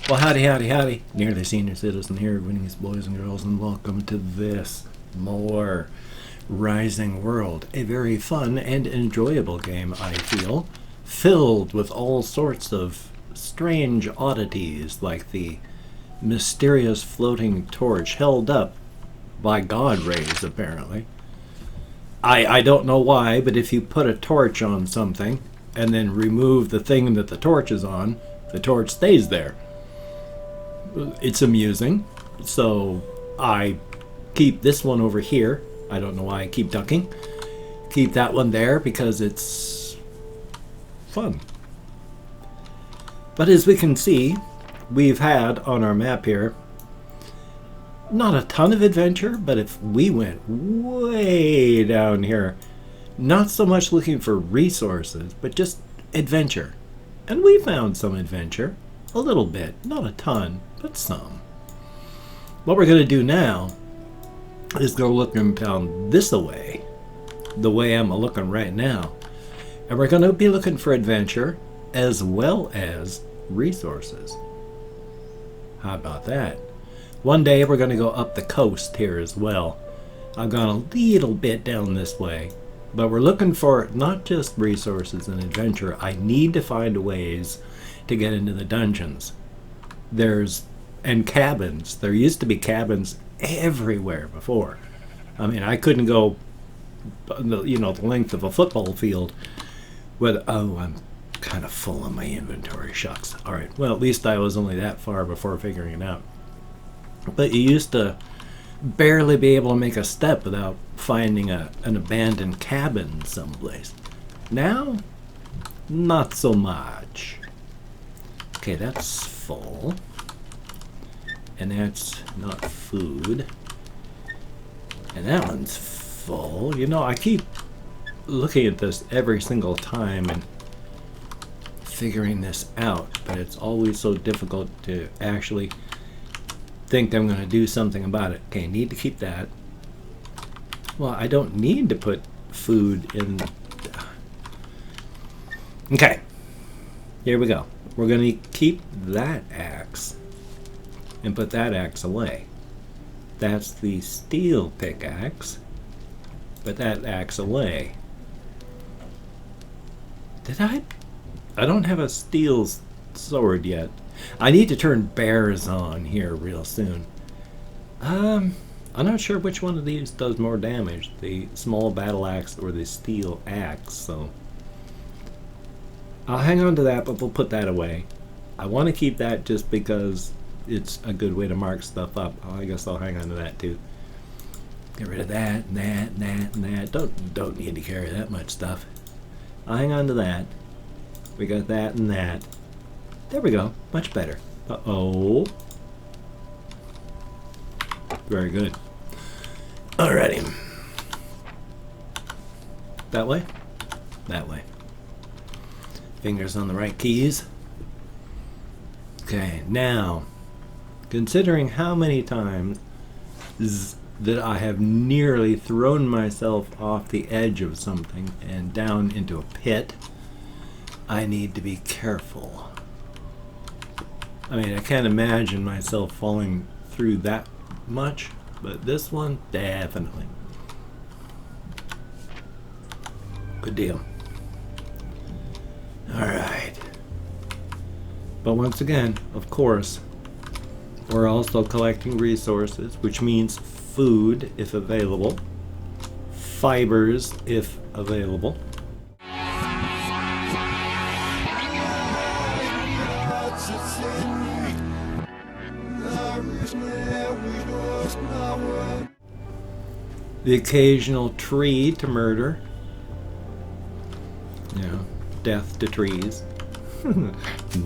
Well, howdy, howdy, howdy. Nearly Senior Citizen here, greetings boys and girls, and welcome to this more Rising World. A very fun and enjoyable game, I feel, filled with all sorts of strange oddities, like the mysterious floating torch held up by God rays, apparently. I don't know why, but if you put a torch on something and then remove the thing that the torch is on, the torch stays there. It's amusing, so I keep this one over here. I don't know why I keep ducking. Keep that one there because it's fun. But as we can see, we've had on our map here not a ton of adventure, but if we went way down here, not so much looking for resources, but just adventure. And we found some adventure. A little bit, not a ton, but some. What we're going to do now is go looking down this way, the way I'm looking right now. And we're going to be looking for adventure as well as resources. How about that? One day we're going to go up the coast here as well. I've gone a little bit down this way, but we're looking for not just resources and adventure. I need to find ways to get into the dungeons. And cabins. There used to be cabins everywhere before. I mean, I couldn't go, the length of a football field with, I'm kind of full on my inventory, shucks. All right, well, at least I was only that far before figuring it out. But you used to barely be able to make a step without finding an abandoned cabin someplace. Now, not so much. Okay, that's full. And that's not food. And that one's full. I keep looking at this every single time and figuring this out, but it's always so difficult to actually think I'm going to do something about it. Okay, need to keep that. Well, I don't need to put food in. Okay, here we go. We're going to keep that axe and put that axe away. That's the steel pickaxe. Put that axe away. I don't have a steel sword yet. I need to turn bears on here real soon. I'm not sure which one of these does more damage, the small battle axe or the steel axe, so I'll hang on to that, but we'll put that away. I want to keep that just because it's a good way to mark stuff up. I guess I'll hang on to that too. Get rid of that and that and that and that. Don't need to carry that much stuff. I'll hang on to that. We got that and that. There we go. Much better. Uh-oh. Very good. Alrighty. That way? That way. Fingers on the right keys. Okay, now, considering how many times that I have nearly thrown myself off the edge of something and down into a pit, I need to be careful. I mean, I can't imagine myself falling through that much, but this one, definitely. Good deal. Alright. But once again, of course, we're also collecting resources, which means food if available, fibers if available. The occasional tree to murder. Death to trees.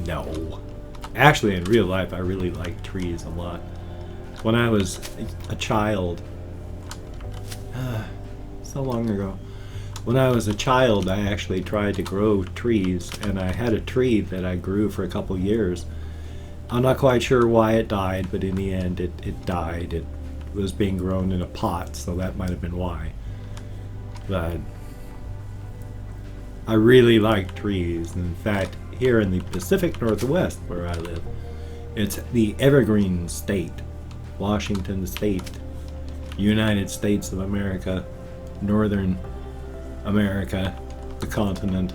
No. Actually, in real life, I really like trees a lot. When I was a child, so long ago, when I was a child, I actually tried to grow trees, and I had a tree that I grew for a couple years. I'm not quite sure why it died, but in the end, it died. It was being grown in a pot, so that might have been why. But I really like trees. In fact, here in the Pacific Northwest, where I live, It's the Evergreen State, Washington State, United States of America, Northern America, the continent,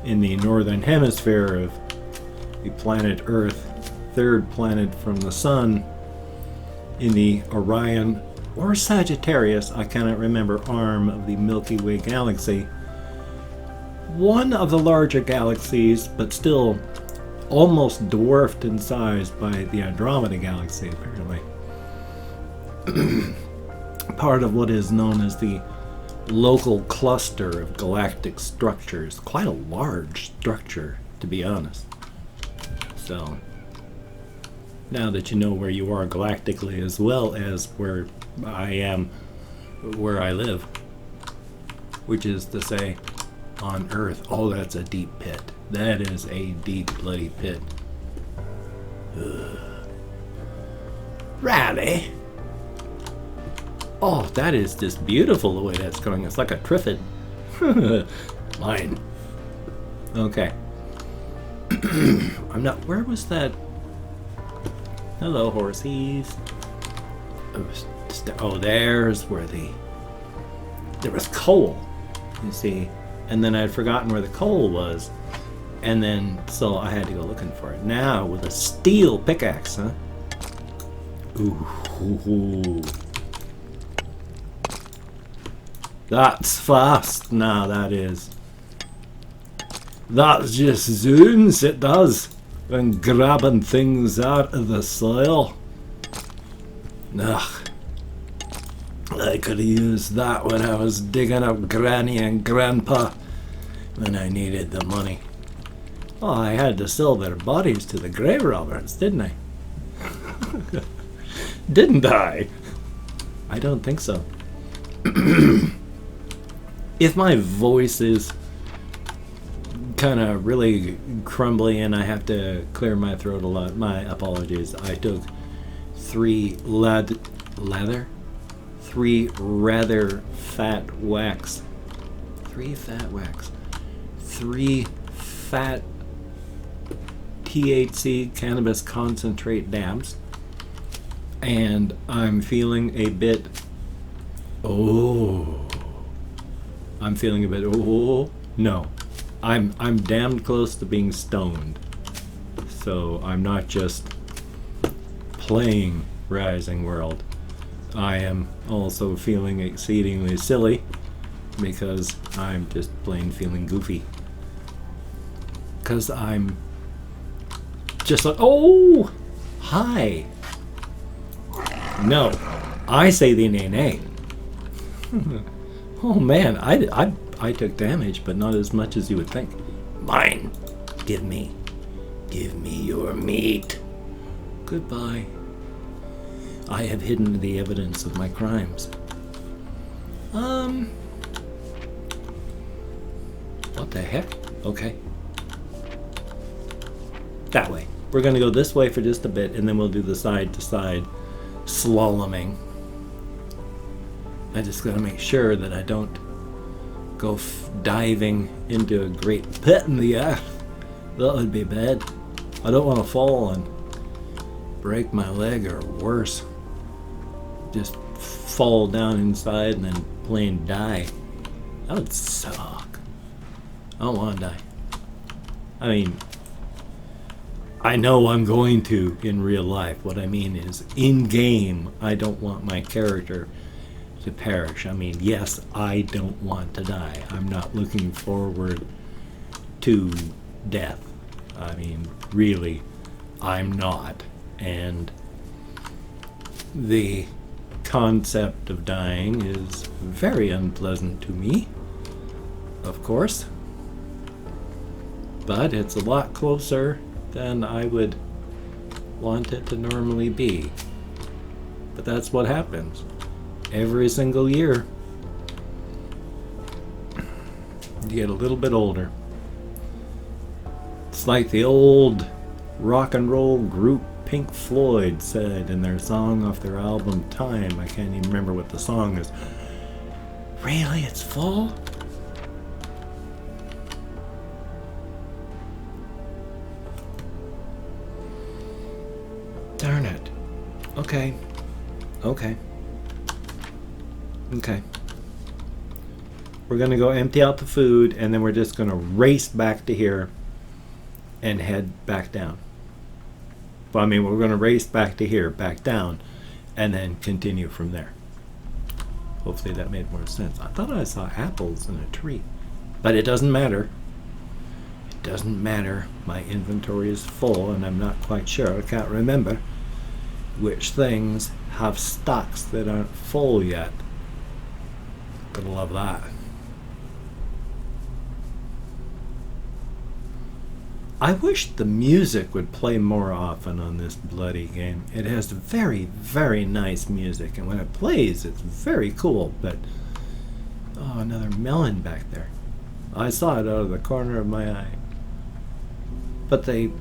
in the northern hemisphere of the planet Earth, third planet from the Sun, in the Orion or Sagittarius, I cannot remember, arm of the Milky Way galaxy. One of the larger galaxies, but still almost dwarfed in size by the Andromeda galaxy, apparently. Part of what is known as the local cluster of galactic structures. Quite a large structure, to be honest. So, now that you know where you are galactically as well as where I am, where I live, which is to say, on Earth. Oh, that's a deep pit. That is a deep bloody pit. Ugh. Rally. Oh, that is just beautiful the way that's going. It's like a triffid. Mine. Okay. I'm not. Where was that? Hello, horsies. Oh, there's where there was coal. You see, and then I'd forgotten where the coal was, and then so I had to go looking for it. Now with a steel pickaxe, huh? Ooh. That's fast. Now that is. That just zooms, it does, when grabbing things out of the soil. Ugh. I could have used that when I was digging up Granny and Grandpa when I needed the money. Oh, I had to sell their bodies to the grave robbers, didn't I? Didn't I? I don't think so. If my voice is kind of really crumbly and I have to clear my throat a lot, my apologies. I took three rather fat whacks. Three fat THC cannabis concentrate dabs. And I'm feeling a bit, no. I'm damned close to being stoned. So I'm not just playing Rising World. I am also feeling exceedingly silly because I'm just plain feeling goofy. Because I'm just like, oh, hi. No, I say the nay. Oh man, I took damage, but not as much as you would think. Mine. Give me your meat. Goodbye. I have hidden the evidence of my crimes. What the heck? Okay. That way. We're gonna go this way for just a bit, and then we'll do the side to side slaloming. I just gotta make sure that I don't go diving into a great pit in the earth. That would be bad. I don't want to fall and break my leg or worse. Just fall down inside and then plain die. That would suck. I don't want to die. I mean, I know I'm going to in real life. What I mean is, in game, I don't want my character to perish. I mean, yes, I don't want to die. I'm not looking forward to death. I mean, really, I'm not. And the concept of dying is very unpleasant to me, of course. But it's a lot closer than I would want it to normally be. But that's what happens every single year. You get a little bit older. It's like the old rock and roll group Pink Floyd said in their song off their album Time. I can't even remember what the song is. Really? It's full? Darn it. Okay. Okay. Okay. We're going to go empty out the food, and then we're just going to race back to here and head back down. Well, I mean, we're going to race back to here, back down, and then continue from there. Hopefully that made more sense. I thought I saw apples in a tree, but it doesn't matter. It doesn't matter. My inventory is full, and I'm not quite sure. I can't remember which things have stocks that aren't full yet. Gotta love that. I wish the music would play more often on this bloody game. It has very, very nice music, and when it plays, it's very cool, but... Oh, another melon back there. I saw it out of the corner of my eye. But they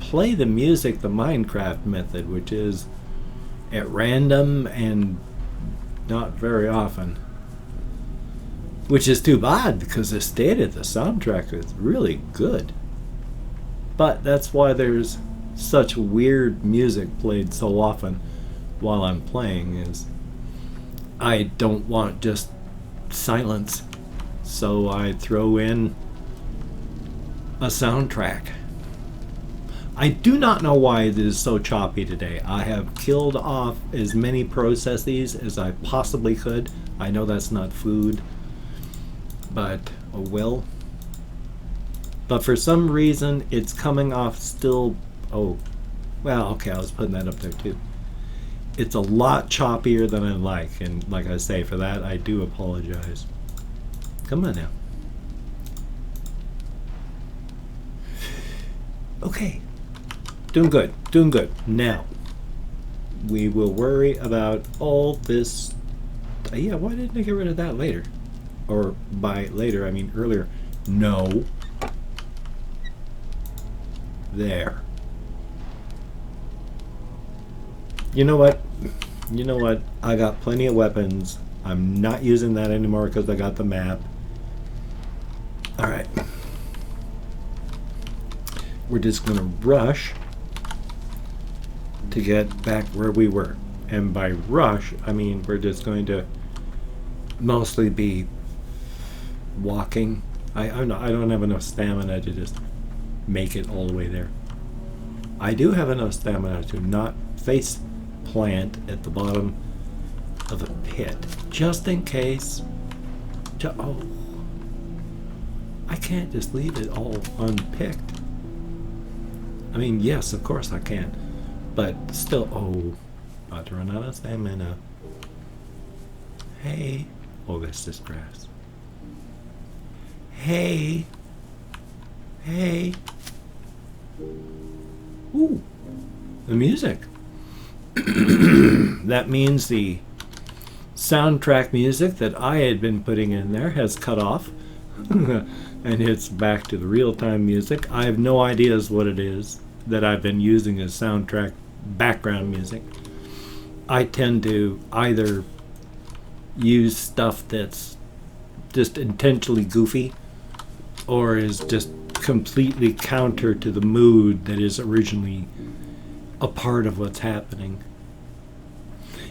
play the music the Minecraft method, which is at random and not very often. Which is too bad, because the state of the soundtrack is really good. But that's why there's such weird music played so often while I'm playing, is I don't want just silence, so I throw in a soundtrack. I do not know why it is so choppy today. I have killed off as many processes as I possibly could. I know that's not food, but oh well. But for some reason, it's coming off still... Oh, well, okay, I was putting that up there too. It's a lot choppier than I like, and like I say, for that, I do apologize. Come on now. Okay. Doing good, doing good. Now, we will worry about all this... Yeah, why didn't I get rid of that later? Or by later, I mean earlier. No. There. You know what? You know what? I got plenty of weapons. I'm not using that anymore because I got the map. Alright. We're just going to rush to get back where we were. And by rush, I mean we're just going to mostly be walking. I don't have enough stamina to just make it all the way there. I do have enough stamina to not face plant at the bottom of a pit, just in case. Oh, I can't just leave it all unpicked. I mean, yes, of course I can, but still. Oh, about to run out of stamina. Hey, oh, that's just grass. Hey, hey. Ooh, the music. That means the soundtrack music that I had been putting in there has cut off. And it's back to the real-time music. I have no ideas what it is that I've been using as soundtrack background music. I tend to either use stuff that's just intentionally goofy or is just completely counter to the mood that is originally a part of what's happening.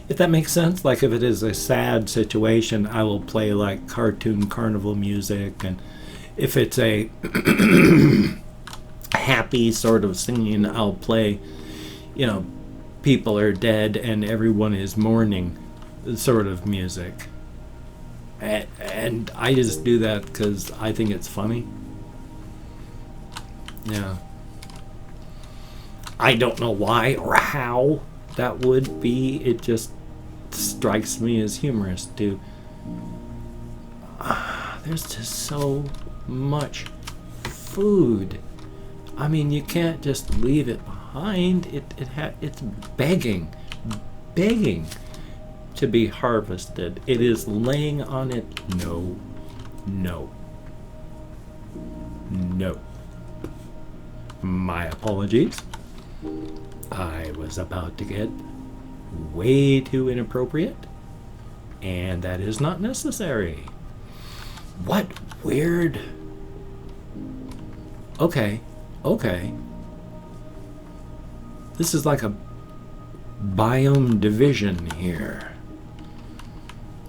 If that makes sense, like if it is a sad situation, I will play like cartoon carnival music, and if it's a happy sort of singing, I'll play, you know, people are dead and everyone is mourning sort of music. And I just do that because I think it's funny. Yeah. I don't know why or how that would be. It just strikes me as humorous too. There's just so much food. I mean, you can't just leave it behind. It's begging to be harvested. It is laying on it. No. My apologies. I was about to get way too inappropriate, and that is not necessary. What weird... Okay. This is like a biome division here.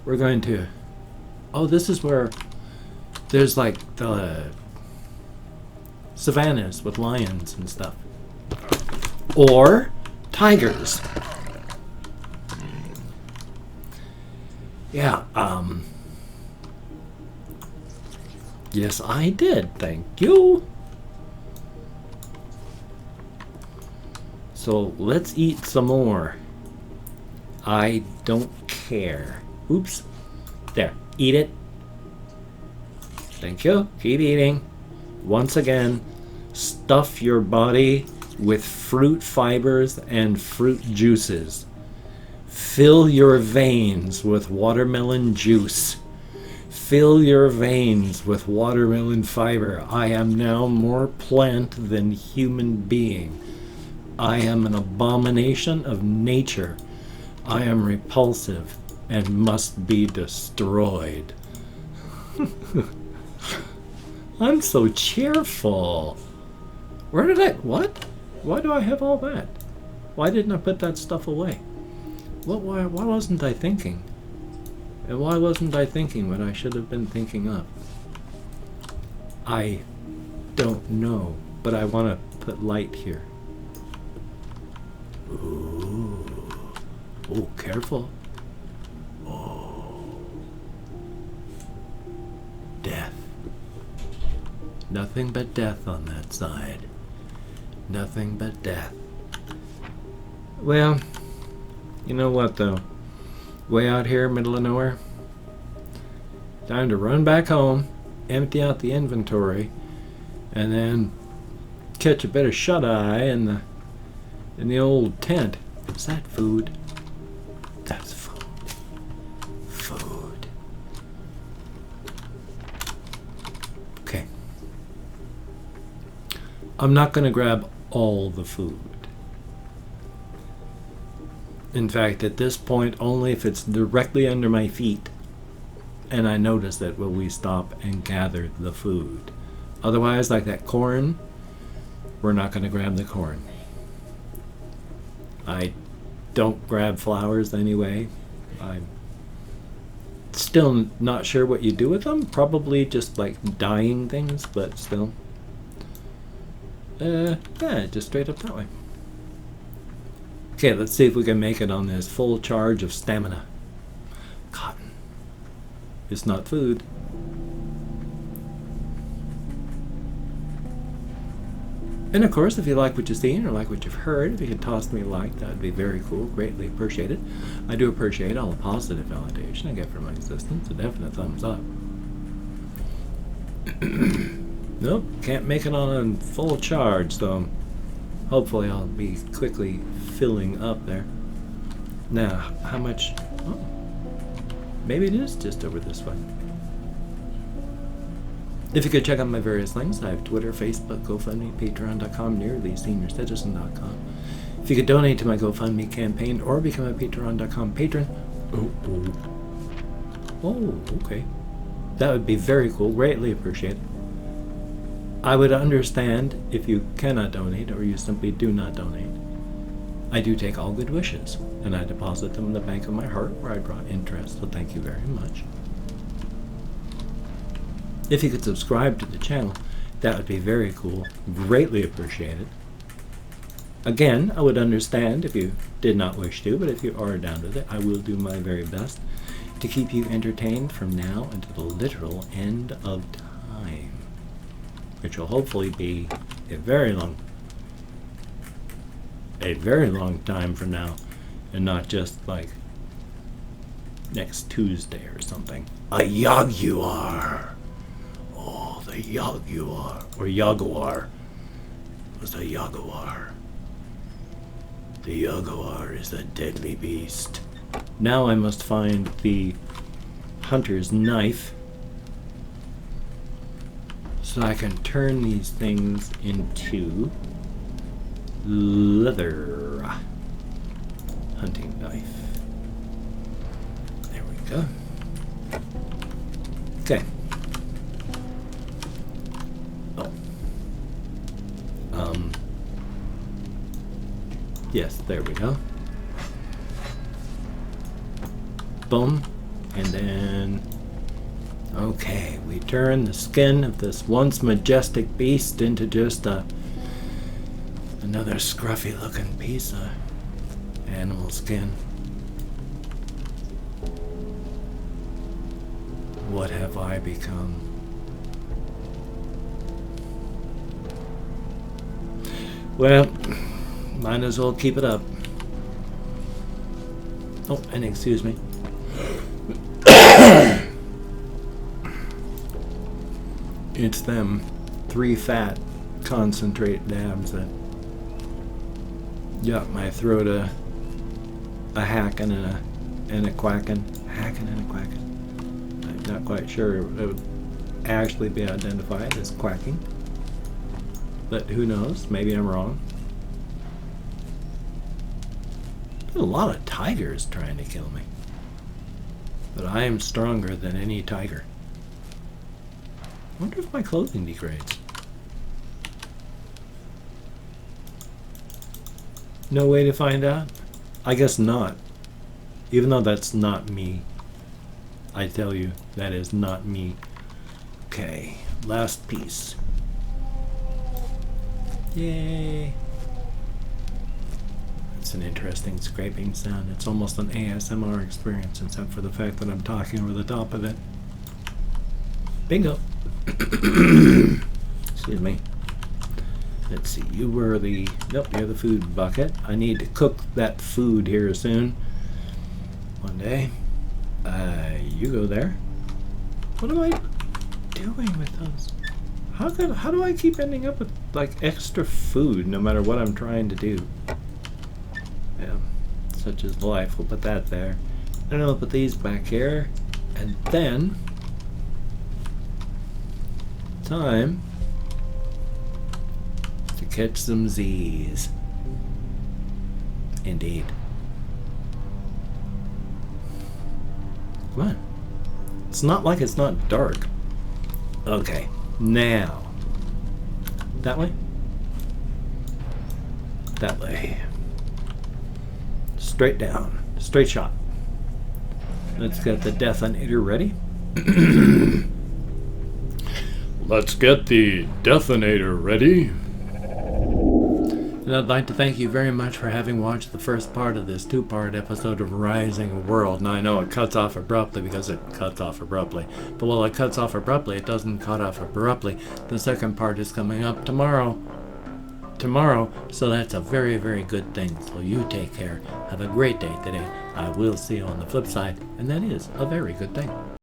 We're going to... Oh, this is where there's like the savannas with lions and stuff. Or tigers. Yeah, yes, I did. Thank you. So let's eat some more. I don't care. Oops. There. Eat it. Thank you. Keep eating. Once again, stuff your body with fruit fibers and fruit juices. Fill your veins with watermelon juice. Fill your veins with watermelon fiber. I am now more plant than human being. I am an abomination of nature. I am repulsive and must be destroyed. I'm so cheerful. Where did I... What? Why do I have all that? Why didn't I put that stuff away? Why wasn't I thinking? And why wasn't I thinking what I should have been thinking of? I don't know, but I want to put light here. Ooh. Oh, careful. Oh. Death. Nothing but death on that side. Nothing but death. Well, you know what though? Way out here, middle of nowhere. Time to run back home, empty out the inventory, and then catch a bit of shut-eye in the old tent. Is that food? That's food. Food. Okay. I'm not going to grab all the food. In fact, at this point, only if it's directly under my feet and I notice it will we stop and gather the food. Otherwise, like that corn, we're not going to grab the corn. I don't grab flowers anyway. I'm still not sure what you do with them. Probably just like dyeing things, but still. Yeah, just straight up that way. Okay, let's see if we can make it on this full charge of stamina. Cotton. It's not food. And of course, if you like what you've seen or like what you've heard, if you could toss me a like, that would be very cool. Greatly appreciated. I do appreciate all the positive validation I get from my existence. A definite thumbs up. Nope, can't make it on a full charge, so hopefully I'll be quickly filling up there. Now, how much? Oh, maybe it is just over this way. If you could check out my various links, I have Twitter, Facebook, GoFundMe, Patreon.com, NearlySeniorCitizen.com. If you could donate to my GoFundMe campaign or become a Patreon.com patron, oh, okay. That would be very cool, greatly appreciated. I would understand if you cannot donate or you simply do not donate. I do take all good wishes, and I deposit them in the bank of my heart where I draw interest, so thank you very much. If you could subscribe to the channel, that would be very cool, greatly appreciated. Again, I would understand if you did not wish to, but if you are down with it, I will do my very best to keep you entertained from now until the literal end of time, which will hopefully be a very long time from now, and not just like next Tuesday or something. A Jaguar. Oh, the Jaguar. Or Jaguar. It was a Jaguar. The Jaguar is a deadly beast. Now I must find the hunter's knife so I can turn these things into leather hunting knife. There we go. Okay. Yes, there we go. Boom. And then, okay, we turn the skin of this once majestic beast into just another scruffy looking piece of animal skin. What have I become? Well, might as well keep it up. Oh, and excuse me. It's them 3 fat concentrate dabs that got my throat a hacking and a quacking. Hacking and a quacking. I'm not quite sure it would actually be identified as quacking. But who knows? Maybe I'm wrong. There's a lot of tigers trying to kill me. But I am stronger than any tiger. I wonder if my clothing degrades. No way to find out? I guess not. Even though that's not me. I tell you, that is not me. Okay, last piece. Yay! It's an interesting scraping sound. It's almost an ASMR experience, except for the fact that I'm talking over the top of it. Bingo! Excuse me. Let's see, you were the... Nope, you're the food bucket. I need to cook that food here soon. One day. You go there. What am I doing with those? How do I keep ending up with, like, extra food no matter what I'm trying to do? Yeah, such is life. We'll put that there. And I'll put these back here. And then... time to catch some Z's. Indeed. Come on. It's not like it's not dark. Okay, now. That way? That way. Straight down. Straight shot. Let's get the detonator ready. Let's get the detonator ready. And I'd like to thank you very much for having watched the first part of this 2-part episode of Rising World. Now I know it cuts off abruptly because it cuts off abruptly. But while it cuts off abruptly, it doesn't cut off abruptly. The second part is coming up tomorrow. So that's a very, very good thing. So you take care. Have a great day today. I will see you on the flip side. And that is a very good thing.